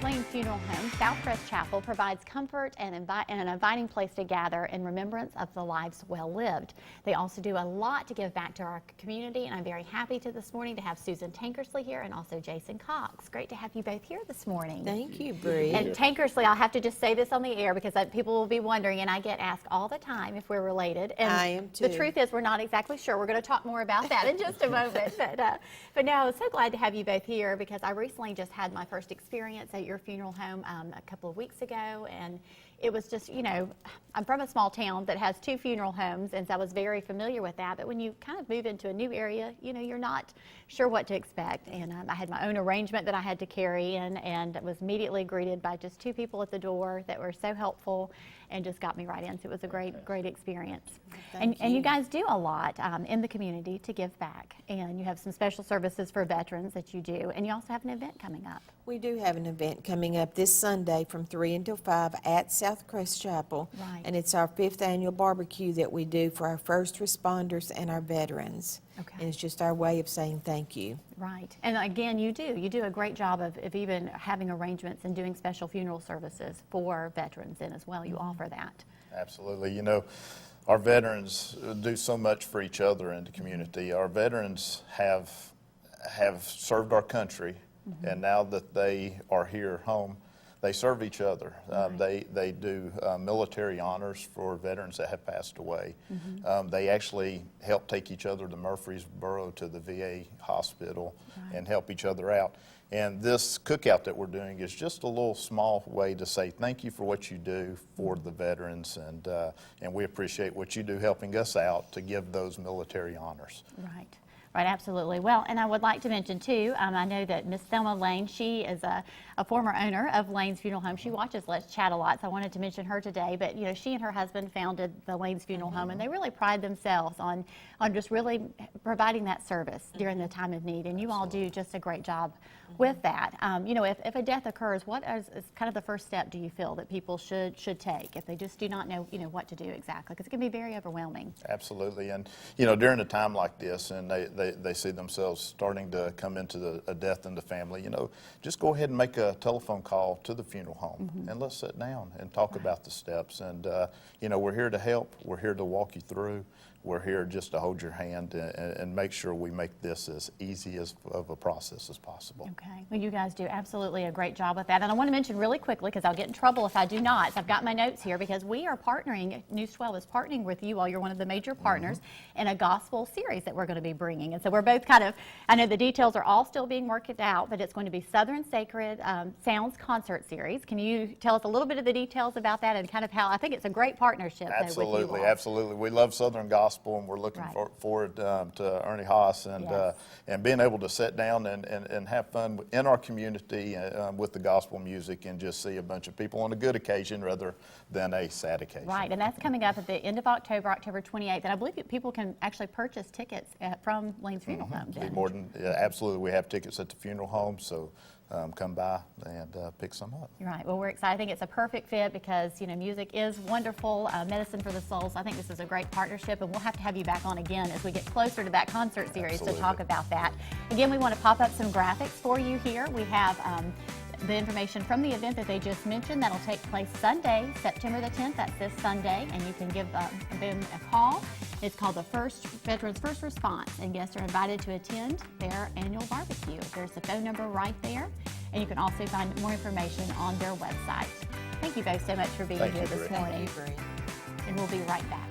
Lane's Funeral Home, South Crest Chapel provides comfort and an inviting place to gather in remembrance of the lives well lived. They also do a lot to give back to our community, and I'm very happy this morning to have Susan Tankersley here and also Jason Cox. Great to have you both here this morning. Thank you, Bree. And Tankersley, I'll have to just say this on the air because people will be wondering, and I get asked all the time if we're related. And I am too. The truth is we're not exactly sure. We're going to talk more about that in just a moment. But no, I was so glad to have you both here because I recently just had my first experience at your funeral home a couple of weeks ago, and it was just, you know, I'm from a small town that has 2 funeral homes, and so I was very familiar with that. But when you kind of move into a new area, you know, you're not sure what to expect. And I had my own arrangement that I had to carry in, and was immediately greeted by just 2 people at the door that were so helpful and just got me right in. So it was a great experience. And you guys do a lot in the community to give back. And you have some special services for veterans that you do. And you also have an event coming up. We do have an event coming up this Sunday from 3 until 5 at South Crest Chapel. Right. And it's our 5th annual barbecue that we do for our first responders and our veterans. Okay. And it's just our way of saying thank you. Right. And again, you do a great job of even having arrangements and doing special funeral services for veterans in as well. You offer that. Absolutely. You know, our veterans do so much for each other in the community. Our veterans have served our country, and now that they are here home, they serve each other. They do military honors for veterans that have passed away. They actually help take each other to Murfreesboro to the VA hospital and help each other out. And this cookout that we're doing is just a little small way to say thank you for what you do for the veterans, and we appreciate what you do helping us out to give those military honors. Right. Right, absolutely. Well, and I would like to mention too, I know that Miss Thelma Lane, she is a former owner of Lane's Funeral Home. She watches Let's Chat a lot, so I wanted to mention her today. But you know, she and her husband founded the Lane's Funeral Home, and they really pride themselves on just really providing that service during the time of need. And you all do just a great job with that. You know, if a death occurs, what is kind of the first step do you feel that people should take if they just do not know, you know, what to do exactly? Because it can be very overwhelming. Absolutely. And you know, during a time like this, and they see themselves starting to come into a death in the family, you know, just go ahead and make a telephone call to the funeral home and let's sit down and talk about the steps. And you know, we're here to help. We're here to walk you through. We're here just to hold your hand and make sure we make this as easy of a process as possible. Okay. Well, you guys do absolutely a great job with that. And I want to mention really quickly, because I'll get in trouble if I do not, so I've got my notes here, because we are partnering, News 12 is partnering with you all. You're one of the major partners in a gospel series that we're going to be bringing. And so we're both kind of, I know the details are all still being worked out, but it's going to be Southern Sacred Sounds Concert Series. Can you tell us a little bit of the details about that and kind of how, I think it's a great partnership. Absolutely, with you all. absolutely. We love Southern Gospel, and we're looking forward to Ernie Haas and being able to sit down and have fun in our community with the gospel music and just see a bunch of people on a good occasion rather than a sad occasion. Right, and that's coming up at the end of October, October 28th, and I believe people can actually purchase tickets from Lane's Funeral Home. More than, absolutely, we have tickets at the funeral home, so come by and pick some up. You're right. Well, we're excited. I think it's a perfect fit because, you know, music is wonderful, medicine for the soul. So I think this is a great partnership, and we'll have to have you back on again as we get closer to that concert series to talk about that. Again, we want to pop up some graphics for you here. We have the information from the event that they just mentioned. That'll take place Sunday, September the 10th. That's this Sunday, and you can give them a call. It's called the Veterans First Response, and guests are invited to attend their annual barbecue. There's a phone number right there, and you can also find more information on their website. Thank you both so much for being here this morning. Thank you, Bree. And we'll be right back.